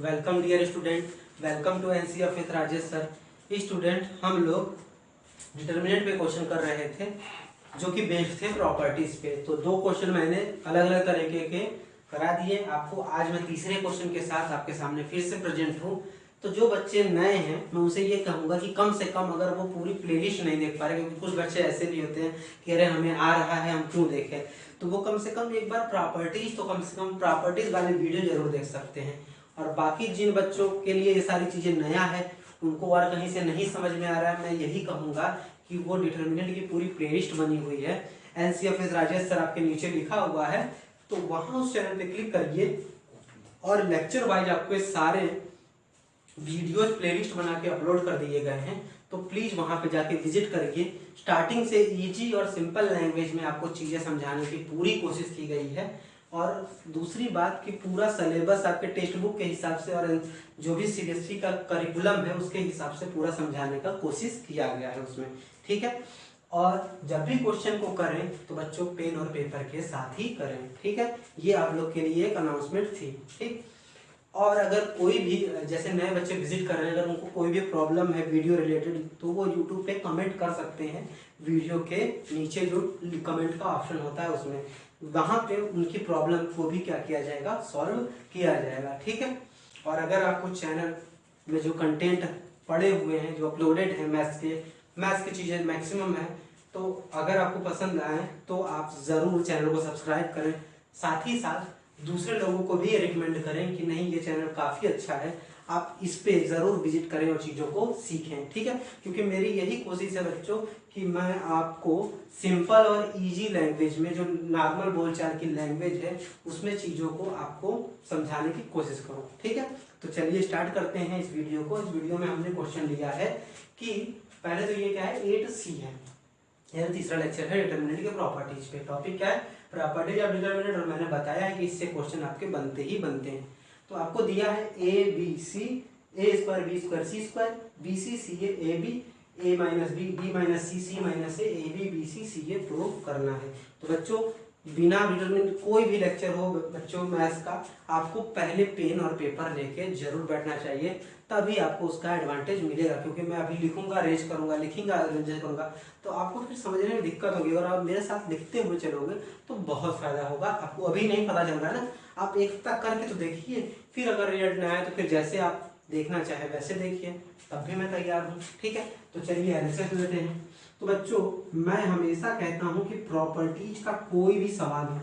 Welcome dear student, welcome to NCF with Rajesh sir. Student, हम लोग determinant पे question कर रहे थे जो कि बेस्ड थे प्रॉपर्टीज पे। तो दो क्वेश्चन मैंने अलग अलग तरीके के करा दिए आपको। आज मैं तीसरे क्वेश्चन के साथ आपके सामने फिर से प्रेजेंट हूँ। तो जो बच्चे नए हैं मैं उनसे ये कहूँगा कि कम से कम अगर वो पूरी प्लेलिस्ट नहीं देख पा रहे, क्योंकि कुछ बच्चे ऐसे भी होते हैं कि अरे हमें आ रहा है हम क्यों देखें, तो वो कम से कम एक बार प्रॉपर्टीज वाली वीडियो जरूर देख सकते हैं। और बाकी जिन बच्चों के लिए ये सारी चीज़ें नया है, उनको और कहीं से नहीं समझ में आ रहा है, मैं यही कहूँगा कि वो डिटर्मिनेंट की पूरी प्लेलिस्ट बनी हुई है, एनसीएफ राजेश सर आपके नीचे लिखा हुआ है, तो वहाँ उस चैनल पे क्लिक करिए और लेक्चर वाइज आपको सारे वीडियोज प्लेलिस्ट बना के अपलोड कर दिए गए हैं। तो प्लीज़ वहाँ पे जाके विजिट करिए। स्टार्टिंग से इजी और सिंपल लैंग्वेज में आपको चीज़ें समझाने की पूरी कोशिश की गई है। और दूसरी बात कि पूरा सिलेबस आपके टेक्स्ट बुक के हिसाब से और जो भी सीबीएसई का करिकुलम है उसके हिसाब से पूरा समझाने का कोशिश किया गया है उसमें, ठीक है। और जब भी क्वेश्चन को करें तो बच्चों पेन और पेपर के साथ ही करें, ठीक है। ये आप लोग के लिए एक अनाउंसमेंट थी, ठीक। और अगर कोई भी जैसे नए बच्चे विजिट कर रहे हैं, अगर उनको कोई भी प्रॉब्लम है वीडियो रिलेटेड, तो वो यूट्यूब पे कमेंट कर सकते हैं। वीडियो के नीचे जो कमेंट का ऑप्शन होता है उसमें, वहाँ पे उनकी प्रॉब्लम को भी क्या किया जाएगा, सॉल्व किया जाएगा, ठीक है। और अगर आपको चैनल में जो कंटेंट पड़े हुए हैं, जो अपलोडेड है मैथ्स की चीज़ें मैक्सिमम है, तो अगर आपको पसंद आए तो आप ज़रूर चैनल को सब्सक्राइब करें। साथ ही साथ दूसरे लोगों को भी रिकमेंड करें कि नहीं, ये चैनल काफ़ी अच्छा है, आप इस पे ज़रूर विजिट करें और चीज़ों को सीखें, ठीक है। क्योंकि मेरी यही कोशिश है बच्चों कि मैं आपको सिंपल और इजी लैंग्वेज में, जो नॉर्मल बोलचाल की लैंग्वेज है, उसमें चीज़ों को आपको समझाने की कोशिश करूँ, ठीक है। तो चलिए स्टार्ट करते हैं इस वीडियो को। इस वीडियो में हमने क्वेश्चन लिया है कि पहले तो ये क्या है, 8C है, यह तीसरा लेक्चर है डिटर्मिनेंट के प्रॉपर्टीज पे। टॉपिक क्या है, प्रॉपर्टीज ऑफ डिटर्मिनेंट। और मैंने बताया है कि इससे क्वेश्चन आपके बनते ही बनते हैं। तो आपको दिया है A B C, A square B square C square, B C C A B, A minus B B minus C minus A B B C C prove करना है। तो बच्चों बिना डिटर्मिनेंट कोई भी लेक्चर हो बच्चों मैथ्स का, आपको पहले पेन और पेपर लेके जरूर बैठना चाहिए, तभी आपको उसका एडवांटेज मिलेगा। क्योंकि मैं अभी लिखूंगा, रेज करूंगा, लिखूंगा, रेज करूंगा, तो आपको फिर समझने में दिक्कत होगी। अगर आप मेरे साथ लिखते हुए चलोगे तो बहुत फायदा होगा। आपको अभी नहीं पता चल रहा है ना, आप एक तक करके तो देखिए, फिर अगर रिजल्ट ना आए तो फिर जैसे आप देखना चाहे वैसे देखिए, तब भी मैं तैयार हूँ, ठीक है। तो चलिए एनालिसिस लेते हैं। तो बच्चों मैं हमेशा कहता हूँ कि प्रॉपर्टीज का कोई भी सवाल हो,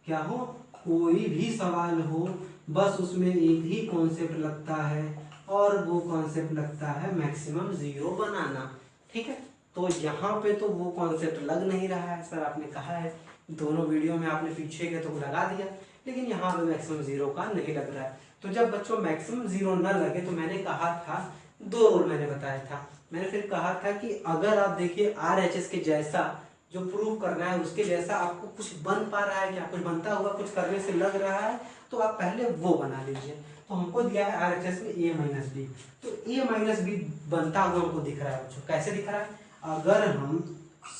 क्या हो, कोई भी सवाल हो, बस उसमें एक ही कॉन्सेप्ट लगता है और वो कॉन्सेप्ट लगता है मैक्सिमम जीरो बनाना, ठीक है। तो यहाँ पे तो वो कॉन्सेप्ट लग नहीं रहा है, सर आपने कहा है दोनों वीडियो में, आपने पीछे के तो लगा दिया, लेकिन यहाँ पे मैक्सिमम जीरो का नहीं लग रहा है। तो जब बच्चों मैक्सिमम जीरो न लगे तो मैंने कहा था, दो रूल मैंने बताया था। मैंने फिर कहा था कि अगर आप देखिए RHS के जैसा जो प्रूव करना है उसके जैसा आपको कुछ बन पा रहा है, क्या कुछ बनता हुआ कुछ करने से लग रहा है, तो आप पहले वो बना लीजिए। तो हमको दिया है RHS में a माइनस बी, तो a माइनस बी बनता हुआ हमको दिख रहा है बच्चों। कैसे दिख रहा है, अगर हम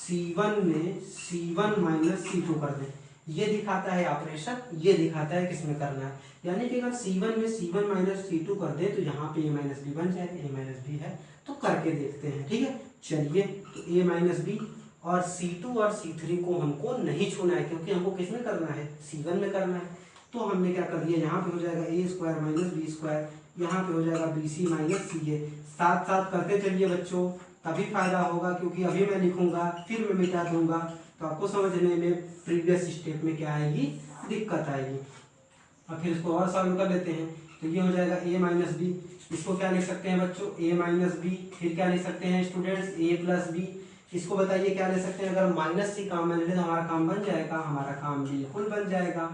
C1 में C1 माइनस C2 कर दें, ये दिखाता है ऑपरेशन, ये दिखाता है किसमें करना है। यानी कि अगर C1 में C1 माइनस C2 कर दे तो यहाँ पे a माइनस बी बन जाए, a माइनस बी है तो करके देखते हैं, ठीक है। चलिए, तो a माइनस बी और C2 और C3 को हमको नहीं छूना है, क्योंकि हमको किसमें करना है, C1 में करना है। तो हमने क्या कर दिया, यहाँ पे हो जाएगा ए स्क्वायर माइनस बी स्क्वायर, यहाँ पे हो जाएगा बी सी माइनस सी ए। साथ साथ करते चलिए बच्चों, तभी फायदा होगा, क्योंकि अभी मैं लिखूंगा फिर मैं मिटा दूंगा तो आपको समझने में प्रीवियस स्टेप में क्या आएगी, दिक्कत आएगी। अब फिर इसको और सॉल्व कर लेते हैं। तो ये हो जाएगा a माइनस बी, इसको क्या लिख सकते हैं बच्चों, a माइनस बी, फिर क्या लिख सकते हैं स्टूडेंट्स, a प्लस बी। इसको बताइए क्या ले सकते हैं, अगर माइनस सी काम में ले तो हमारा काम बन जाएगा, हमारा काम बिल्कुल बन जाएगा।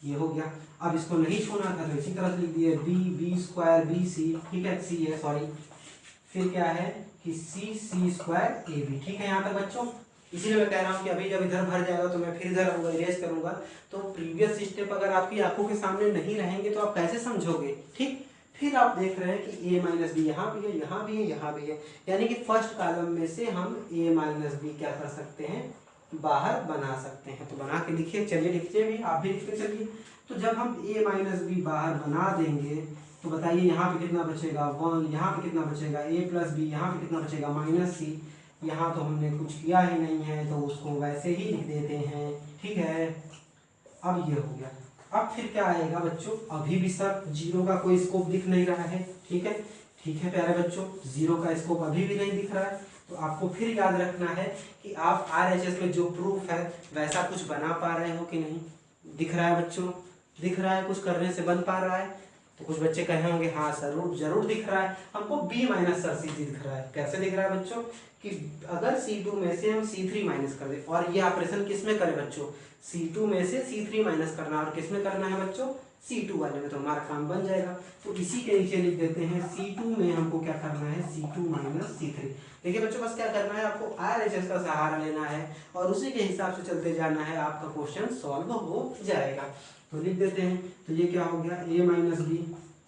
ये हो गया। अब इसको नहीं छूना था तो इसी तरह लिख दिए B B square B C, ठीक है, सी है सॉरी, फिर क्या है कि सी सी स्क्वायर ए बी, ठीक है यहाँ तक बच्चों। इसीलिए मैं कह रहा हूँ कि अभी जब इधर भर जाएगा तो मैं फिर इधर इरेज करूंगा, तो प्रीवियस स्टेप अगर आपकी आंखों के सामने नहीं रहेंगे तो आप कैसे समझोगे, ठीक। फिर आप देख रहे हैं कि a माइनस बी यहाँ भी है, यहाँ भी है, यहाँ भी है, यानी कि फर्स्ट कॉलम में से हम a माइनस बी क्या कर सकते हैं, बाहर बना सकते हैं। तो बना के लिखिए, चलिए लिखिए भी, आप भी लिखते चलिए। तो जब हम a माइनस बी बाहर बना देंगे तो बताइए यहाँ पे कितना बचेगा 1, यहाँ पे कितना बचेगा a प्लस बी, यहाँ पे कितना बचेगा माइनस सी। यहाँ तो हमने कुछ किया ही नहीं है तो उसको वैसे ही लिख देते हैं, ठीक है। अब ये हो गया। अब फिर क्या आएगा बच्चों, अभी भी सर जीरो का कोई स्कोप दिख नहीं रहा है, ठीक है। ठीक है प्यारे बच्चों, जीरो का स्कोप अभी भी नहीं दिख रहा है, तो आपको फिर याद रखना है कि आप RHS में जो प्रूफ है वैसा कुछ बना पा रहे हो कि नहीं। दिख रहा है बच्चों, दिख रहा है, कुछ करने से बन पा रहा है। तो कुछ बच्चे कहे होंगे हाँ सर जरूर दिख रहा है, हमको b माइनस सर सी दिख रहा है। कैसे दिख रहा है बच्चों, कि अगर C2 में से हम C3 माइनस कर दे, और ये ऑपरेशन किस में करें बच्चों, C2 में से C3 माइनस करना, और किस में करना है बच्चों, C2 वाले में, तो हमारा काम बन जाएगा। तो इसी के नीचे लिख देते हैं C2 में हमको क्या करना है, C2 माइनस C3। देखिए बच्चों बस क्या करना है, आपको RHS का सहारा लेना है और उसी के हिसाब से चलते जाना है, आपका क्वेश्चन सॉल्व हो जाएगा। तो लिख देते हैं, तो ये क्या हो गया, a minus B,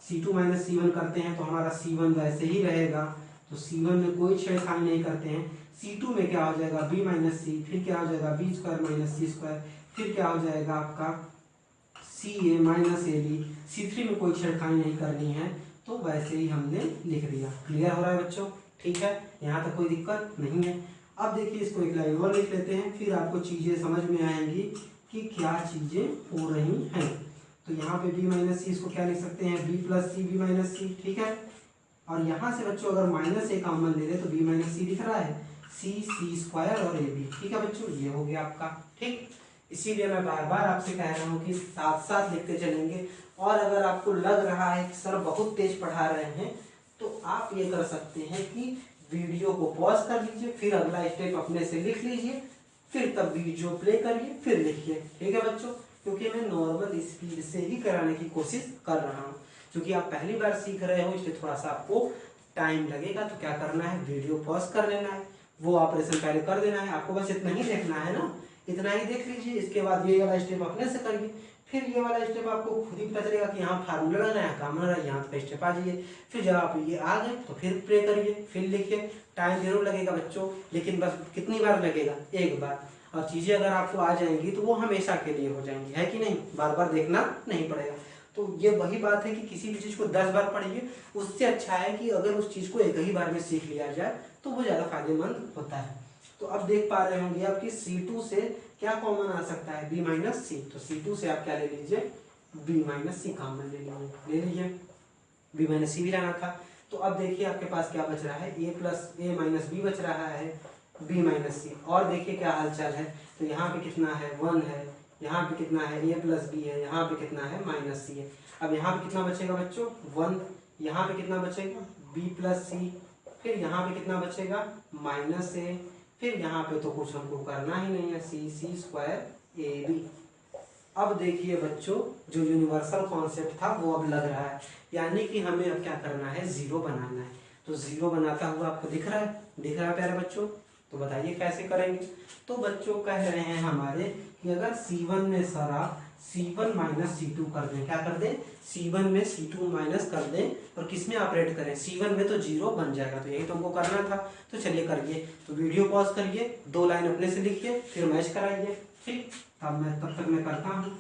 C2 minus C1 करते हैं तो हमारा C1 वैसे ही रहेगा, तो C1 में कोई छेड़खानी नहीं करते हैं। C2 में क्या हो जाएगा b माइनस सी, फिर क्या हो जाएगा b स्क्वायर माइनस सी स्क्वायर, फिर क्या हो जाएगा आपका CA माइनस AB। C3 में कोई छेड़खानी नहीं करनी है तो वैसे ही हमने लिख दिया। क्लियर हो रहा है बच्चों, ठीक है, यहाँ तक कोई दिक्कत नहीं है। अब देखिए इसको एक लाइन और लिख लेते हैं, फिर आपको चीज़ें समझ में आएंगी कि क्या चीज़ें हो रही हैं। तो यहाँ पे b माइनस सी, इसको क्या लिख सकते हैं, b प्लस सी, b माइनस सी, ठीक है। और यहाँ से बच्चों अगर माइनस a कॉमन ले लें तो b माइनस सी दिख रहा है, c स्क्वायर और ab, ठीक है बच्चों, ये हो गया आपका, ठीक। इसीलिए मैं बार बार आपसे कह रहा हूँ कि साथ साथ लिखते चलेंगे। और अगर आपको लग रहा है कि सर बहुत तेज पढ़ा रहे हैं तो आप ये कर सकते हैं कि वीडियो को पॉज कर लीजिए, फिर अगला स्टेप अपने से लिख लीजिए, फिर तब वीडियो प्ले करिए, फिर लिखिए, ठीक है बच्चों। क्योंकि मैं नॉर्मल स्पीड से ही कराने की कोशिश कर रहा हूँ, क्योंकि आप पहली बार सीख रहे हो इसलिए थोड़ा सा आपको टाइम लगेगा। तो क्या करना है, वीडियो पॉज कर लेना है, वो ऑपरेशन पहले कर देना है, आपको बस इतना ही देखना है ना, इतना ही देख लीजिए। इसके बाद ये वाला स्टेप अपने से करिए, फिर ये वाला स्टेप आपको खुद ही पता चलेगा कि यहाँ फार्मूला लगाना है, काम रहा है, यहाँ पे स्टेप आ जाइए। फिर जब आप ये आ गए तो फिर प्ले करिए, फिर लिखिए। टाइम जरूर लगेगा बच्चों, लेकिन बस कितनी बार लगेगा, एक बार। और चीज़ें अगर आपको आ जाएंगी तो वो हमेशा के लिए हो जाएंगी, है कि नहीं, बार बार देखना नहीं पड़ेगा। तो ये वही बात है कि किसी भी चीज़ को 10 बार पढ़िए, उससे अच्छा है कि अगर उस चीज़ को एक ही बार में सीख लिया जाए तो वो ज़्यादा फायदेमंद होता है। तो अब देख पा रहे होंगे आप कि C2 से क्या कॉमन आ सकता है, b माइनस सी। तो C2 से आप क्या ले लीजिए, b माइनस सी कॉमन ले लीजिए, b माइनस सी भी लाना था। तो अब देखिए आपके पास क्या बच रहा है, a माइनस बी बच रहा है, b माइनस सी। और देखिए क्या हालचाल है, तो यहाँ पे कितना है, 1 है, यहाँ पे कितना है, a प्लस बी है, यहाँ पे कितना है, माइनस सी है। अब यहाँ पे कितना बचेगा बच्चों, 1, यहाँ पे कितना बचेगा, b प्लस सी, फिर यहाँ पे कितना बचेगा, माइनस a, फिर यहाँ पे तो कुछ हमको करना ही नहीं है, सी स्क्वायर ए बी। अब देखिए बच्चों जो यूनिवर्सल कॉन्सेप्ट था वो अब लग रहा है, यानी कि हमें अब क्या करना है, जीरो बनाना है। तो जीरो बनाता हुआ आपको दिख रहा है, दिख रहा है प्यारे बच्चों। तो बताइए कैसे करेंगे। तो बच्चों कह रहे हैं हमारे कि अगर C1 में सर आप C1 माइनस C2 कर दें, क्या कर दें, C1 में C2 माइनस कर दें और किस में ऑपरेट करें, C1 में, तो जीरो बन जाएगा। तो यही तुमको करना था, तो चलिए करिए। तो वीडियो पॉज करिए, 2 लाइन अपने से लिखिए, फिर मैच कराइए, ठीक। तब तक मैं करता हूँ।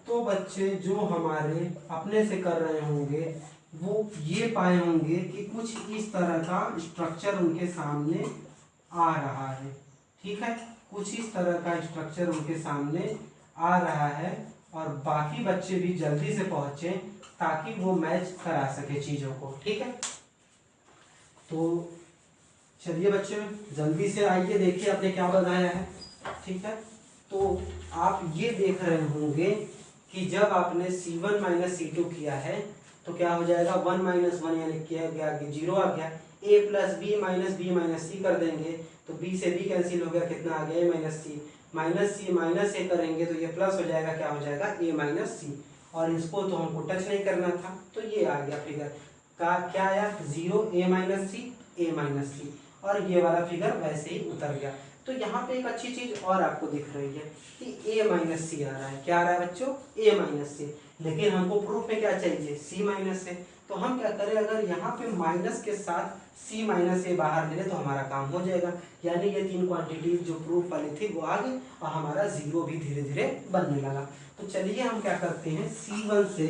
तो बच्चे जो हमारे अपने से कर रहे होंगे वो ये पाए होंगे कि कुछ इस तरह का स्ट्रक्चर उनके सामने आ रहा है, ठीक है, कुछ इस तरह का स्ट्रक्चर उनके सामने आ रहा है। और बाकी बच्चे भी जल्दी से पहुंचे ताकि वो मैच करा सके चीज़ों को, ठीक है। तो चलिए बच्चे जल्दी से आइए, देखिए आपने क्या बनाया है, ठीक है। तो आप ये देख रहे होंगे कि जब आपने C1 माइनस C2 किया है तो क्या हो जाएगा, 1 माइनस 1 यानी किया गया, जीरो आ गया। a प्लस बी माइनस सी कर देंगे तो b से b कैंसिल हो गया, कितना आ गया, a minus C minus a करेंगे तो ये प्लस हो जाएगा, क्या हो जाएगा, a माइनस सी। और इसको तो हमको टच नहीं करना था, तो ये आ गया फिगर का, क्या आया, 0 a माइनस सी, और ये वाला फिगर वैसे ही उतर गया। तो यहाँ पे एक अच्छी चीज और आपको दिख रही है कि a माइनस सी आ रहा है, क्या आ रहा है बच्चों, a माइनस सी। लेकिन हमको प्रूफ में क्या चाहिए, c माइनस से। तो हम क्या करें, अगर यहाँ पे माइनस के साथ सी माइनस ए बाहर ले लें तो हमारा काम हो जाएगा। यानी ये तीन क्वांटिटी जो प्रूफ वाली थी वो आ गई और हमारा जीरो भी धीरे धीरे बनने लगा। तो चलिए हम क्या करते हैं, C1 से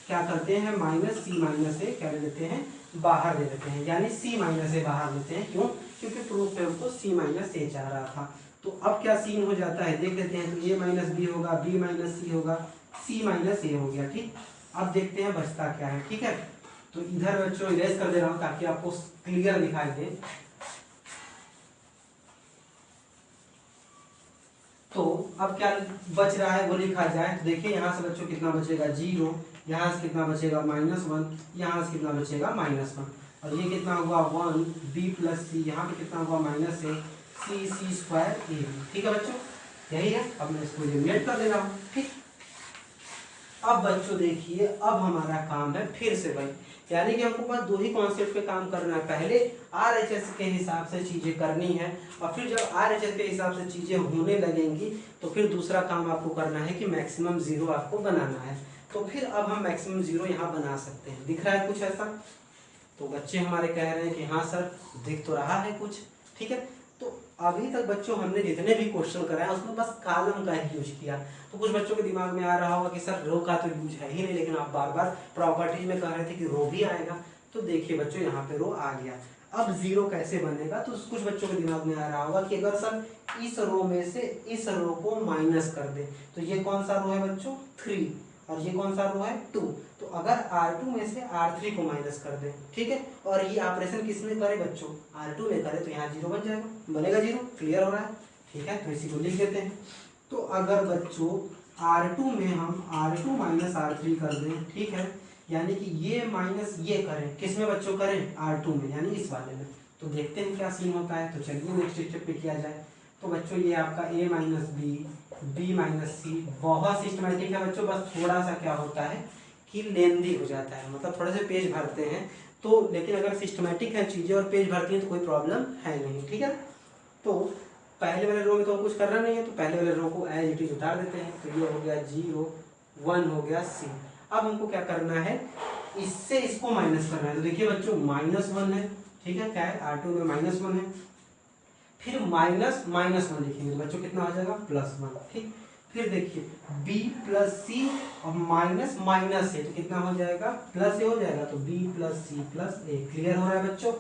क्या करते हैं, माइनस सी माइनस ए क्या ले लेते हैं, बाहर ले लेते हैं, यानी सी माइनस ए बाहर लेते हैं। क्यों? क्योंकि प्रूफ में हमको सी माइनस ए चाह रहा था। तो अब क्या सीन हो जाता है देख लेते हैं। तो ए माइनस बी होगा, बी माइनस सी होगा, सी माइनस ए हो गया। ठीक, अब देखते हैं बचता क्या है। ठीक है, तो इधर बच्चों इरेज कर दे रहा हूं ताकि आपको क्लियर दिखाई दे। तो अब क्या बच रहा है वो लिखा जाए। तो देखिए यहाँ से बच्चों कितना बचेगा, 0, यहाँ से कितना बचेगा -1, यहाँ से कितना बचेगा -1, और ये कितना हुआ 1 b प्लस सी, यहाँ पे कितना हुआ -a C square A B. ठीक है बच्चों, यही है। अब मैं इसको एलिमिनेट कर दे रहा हूँ। ठीक, अब बच्चों देखिए, अब हमारा काम है फिर से वही, यानी कि हमको बस दो ही कॉन्सेप्ट पे काम करना है। पहले RHS के हिसाब से चीजें करनी है, और फिर जब RHS के हिसाब से चीजें होने लगेंगी तो फिर दूसरा काम आपको करना है कि मैक्सिमम जीरो आपको बनाना है। तो फिर अब हम मैक्सिमम जीरो यहाँ बना सकते हैं। दिख रहा है कुछ ऐसा? तो बच्चे हमारे कह रहे हैं कि हाँ सर दिख तो रहा है कुछ। ठीक है, तो अभी तक बच्चों हमने जितने भी क्वेश्चन कराए उसमें बस कॉलम का ही यूज किया। तो कुछ बच्चों के दिमाग में आ रहा होगा कि सर रो का तो यूज है ही नहीं, लेकिन आप बार बार प्रॉपर्टीज में कह रहे थे कि रो भी आएगा। तो देखिए बच्चों यहाँ पे रो आ गया। अब जीरो कैसे बनेगा, तो कुछ बच्चों के दिमाग में आ रहा होगा कि अगर सर इस रो में से इस रो को माइनस कर दे, तो ये कौन सा रो है बच्चों, 3, और ये कौन सा रो है 2। तो अगर R2 में से R3 को माइनस कर दे, ठीक है, और ये ऑपरेशन किस में करे बच्चों, R2 में करे, तो यहाँ जीरो बन जाएगा, बनेगा जीरो। क्लियर हो रहा है? ठीक है, तो इसी को लिख देते हैं। तो अगर बच्चों R2 में हम R2 माइनस R3 कर दें, ठीक है, यानी कि ये माइनस ये करें, किस में बच्चों करें, R2 में, यानी इस वाले में। तो देखते हैं क्या सीन होता है। तो चलिए नेक्स्ट स्टेप पे किया जाए। तो बच्चों ये आपका a minus B, B minus C, बहुत सिस्टमैटिक है बच्चों। बस थोड़ा सा क्या होता है कि लेंदी हो जाता है, मतलब थोड़े से पेज भरते हैं तो, लेकिन अगर सिस्टमैटिक है चीज़ें और पेज भरती हैं तो कोई प्रॉब्लम है नहीं। ठीक है, तो पहले वाले रो में तो कुछ करना नहीं है, तो पहले वाले रो को एज इट इज उतार देते हैं। तो ये हो गया 0, 1 हो गया सी। अब हमको क्या करना है, इससे इसको माइनस करना है। तो देखिए बच्चों -1 है, ठीक है, क्या है R2 में -1 है, फिर -1 लिखेंगे बच्चों, कितना हो जाएगा +1। ठीक, फिर देखिए b प्लस सी और माइनस माइनस ए, तो कितना हो जाएगा, प्लस ए हो जाएगा। तो b plus C plus A. Clear हो रहा है बच्चों?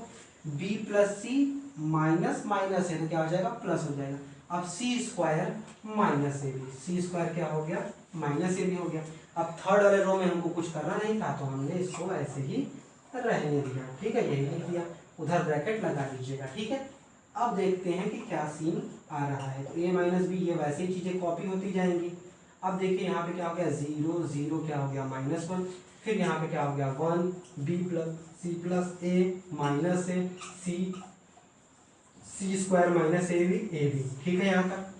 b plus C minus minus A, तो क्या हो जाएगा, प्लस हो जाएगा। अब C square minus A B, C square क्या हो गया, माइनस ए बी हो गया। अब थर्ड वाले रो में हमको कुछ करना नहीं था, तो हमने इसको ऐसे ही रहने दिया। ठीक है, यही लिख दिया, उधर ब्रैकेट लगा दीजिएगा। ठीक है, अब देखते हैं कि क्या सीन आ रहा है। तो a माइनस बी, ये वैसे ही चीजें कॉपी होती जाएंगी। अब देखिए यहाँ पे क्या हो गया, 0, 0 क्या हो गया -1, फिर यहाँ पे क्या हो गया 1, b plus C plus A minus A C square minus A B. ठीक है यहाँ तक।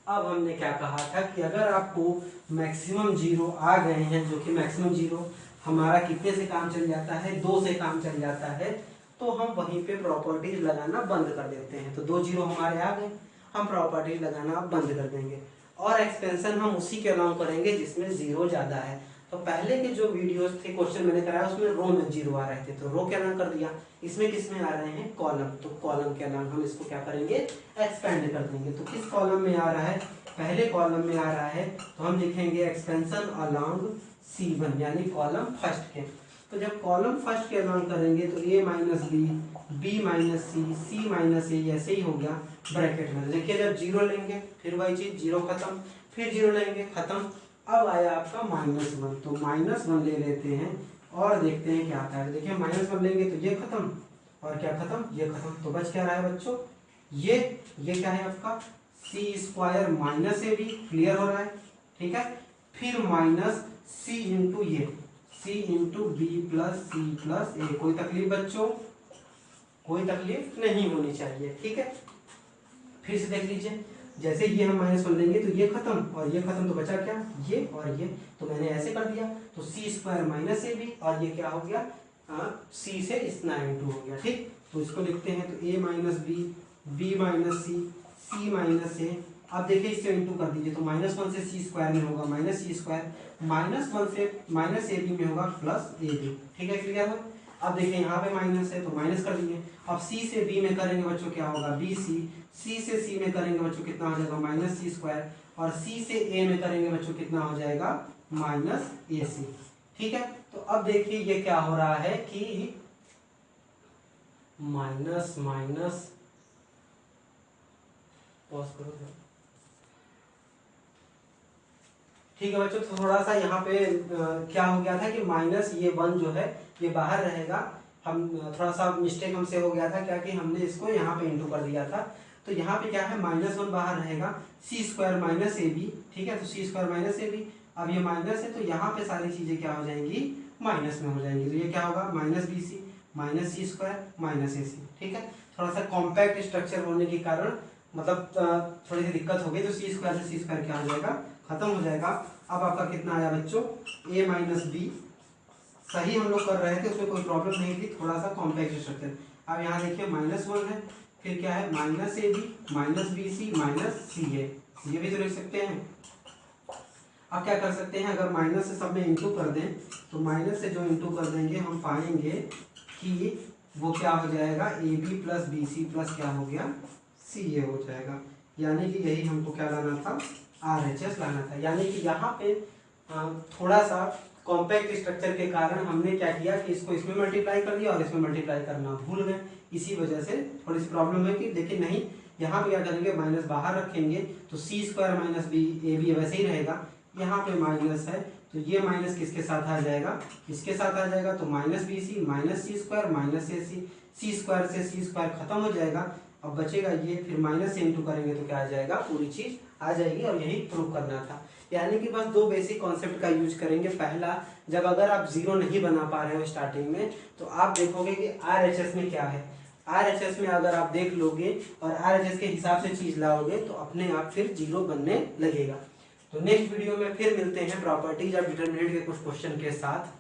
अब हमने क्या कहा था कि अगर आपको मैक्सिमम जीरो आ गए हैं, जो कि मैक्सिमम जीरो हमारा कितने से काम चल जाता है, 2 से काम चल जाता है, तो हम वहीं पे प्रॉपर्टीज लगाना बंद कर देते हैं। तो 2 जीरो हमारे आ गए, हम प्रॉपर्टीज लगाना बंद कर देंगे, और एक्सपेंशन हम उसी के अलाउ करेंगे जिसमें जीरो ज़्यादा है। तो पहले के जो वीडियोस थे, क्वेश्चन मैंने कराया, उसमें रो में जीरो आ रहे थे, तो रो के अलाउ कर दिया। इसमें किस में आ रहे हैं, कॉलम, तो कॉलम के अलाउ हम इसको क्या करेंगे, एक्सपेंड कर देंगे। तो किस कॉलम में आ रहा है, पहले कॉलम में आ रहा है, तो हम लिखेंगे एक्सपेंशन अलोंग C1, यानी कॉलम फर्स्ट के। तो जब कॉलम फर्स्ट के अलाउ करेंगे तो a minus B, B minus C, C minus A, ऐसे ही हो गया ब्रैकेट में। देखिए जब जीरो लेंगे फिर वही चीज, जीरो खत्म, फिर जीरो लेंगे खत्म। अब आया आपका -1, तो -1 ले लेते हैं और देखते हैं क्या आता है। देखिए -1 लेंगे तो ये खत्म, और क्या खत्म, ये खत्म। तो बच क्या रहा है बच्चों, ये क्या है आपका C square minus A B. Clear हो रहा है? ठीक है, फिर माइनस सी इंटू ये C into B plus C plus A. कोई तकलीफ बच्चों, कोई तकलीफ नहीं होनी चाहिए। ठीक है, फिर से देख लीजिए, जैसे ये हम -1 लेंगे तो ये खत्म और ये खत्म, तो बचा क्या, ये और ये। तो मैंने ऐसे कर दिया, तो C square minus A B, और ये क्या हो गया, सी से इतना इंटू हो गया। ठीक, तो इसको लिखते हैं, तो a minus B, B minus C, C minus A, अब देखिए इससे इंटू कर दीजिए, तो -1 से सी स्क्वायर में होगा माइनस सी स्क्वायर, -1 से माइनस ए बी में होगा प्लस ए बी। ठीक है, क्लियर है। अब देखिए यहाँ पे माइनस है तो माइनस कर दीजिए। अब सी से बी में करेंगे बच्चों क्या होगा बी सी, सी से सी में करेंगे बच्चों कितना हो जाएगा माइनस सी स्क्वायर, और सी से ए में करेंगे बच्चों कितना हो जाएगा माइनस ए सी। ठीक है, तो अब देखिए ये क्या हो रहा है कि माइनस माइनस पॉज करो। ठीक है बच्चों, तो थोड़ा सा यहाँ पे क्या हो गया था कि माइनस ये 1 जो है ये बाहर रहेगा। हम थोड़ा सा मिस्टेक हमसे हो गया था क्या कि हमने इसको यहाँ पे इंटू कर दिया था। तो यहाँ पे क्या है -1 बाहर रहेगा, सी स्क्वायर माइनस ए बी। ठीक है, तो C square minus A B, अब ये माइनस है तो यहाँ पे सारी चीजें क्या हो जाएंगी माइनस में हो जाएंगी। तो ये क्या होगा minus B C minus C square minus A सी। ठीक है, थोड़ा सा कॉम्पैक्ट स्ट्रक्चर होने के कारण मतलब थोड़ी सी दिक्कत हो गई, तो सी स्क्वायर से सी स्क्वायर क्या हो जाएगा खत्म हो जाएगा। अब आपका कितना आया बच्चों a माइनस बी, सही हम लोग कर रहे थे, उसमें कोई प्रॉब्लम नहीं थी, थोड़ा सा कॉम्पैक्ट स्ट्रक्चर। अब यहाँ देखिए -1 है, फिर क्या है minus A B minus B C minus C A, ये भी तो लिख सकते हैं। अब क्या कर सकते हैं, अगर माइनस से सब में इंटू कर दें तो माइनस से जो इंटू कर देंगे हम पाएंगे कि वो क्या हो जाएगा A B plus B C plus क्या हो गया सी ए हो जाएगा। यानी कि यही हमको क्या लाना था RHS लाना था। यानी कि यहाँ पे थोड़ा सा कॉम्पैक्ट स्ट्रक्चर के कारण हमने क्या किया कि इसको इसमें मल्टीप्लाई कर दिया और इसमें मल्टीप्लाई करना भूल गए, इसी वजह से थोड़ी सी प्रॉब्लम है। कि लेकिन नहीं, यहाँ पे क्या करेंगे माइनस बाहर रखेंगे तो C square minus B A B वैसे ही रहेगा। यहाँ पे माइनस है तो ये माइनस किसके साथ आ जाएगा इसके साथ आ जाएगा, तो minus B C minus C square minus A C, C square से सी स्क्वायर खत्म हो जाएगा। अब बचेगा ये, फिर माइनस से इंटू करेंगे तो क्या आ जाएगा पूरी चीज आ जाएगी, और यही प्रूव करना था। यानी कि बस 2 बेसिक कॉन्सेप्ट का यूज करेंगे। पहला, जब अगर आप जीरो नहीं बना पा रहे हो स्टार्टिंग में तो आप देखोगे कि RHS में क्या है। RHS में अगर आप देख लोगे और RHS के हिसाब से चीज लाओगे तो अपने आप फिर जीरो बनने लगेगा। तो नेक्स्ट वीडियो में फिर मिलते हैं प्रॉपर्टीज ऑफ डिटरमिनेंट के कुछ क्वेश्चन के साथ।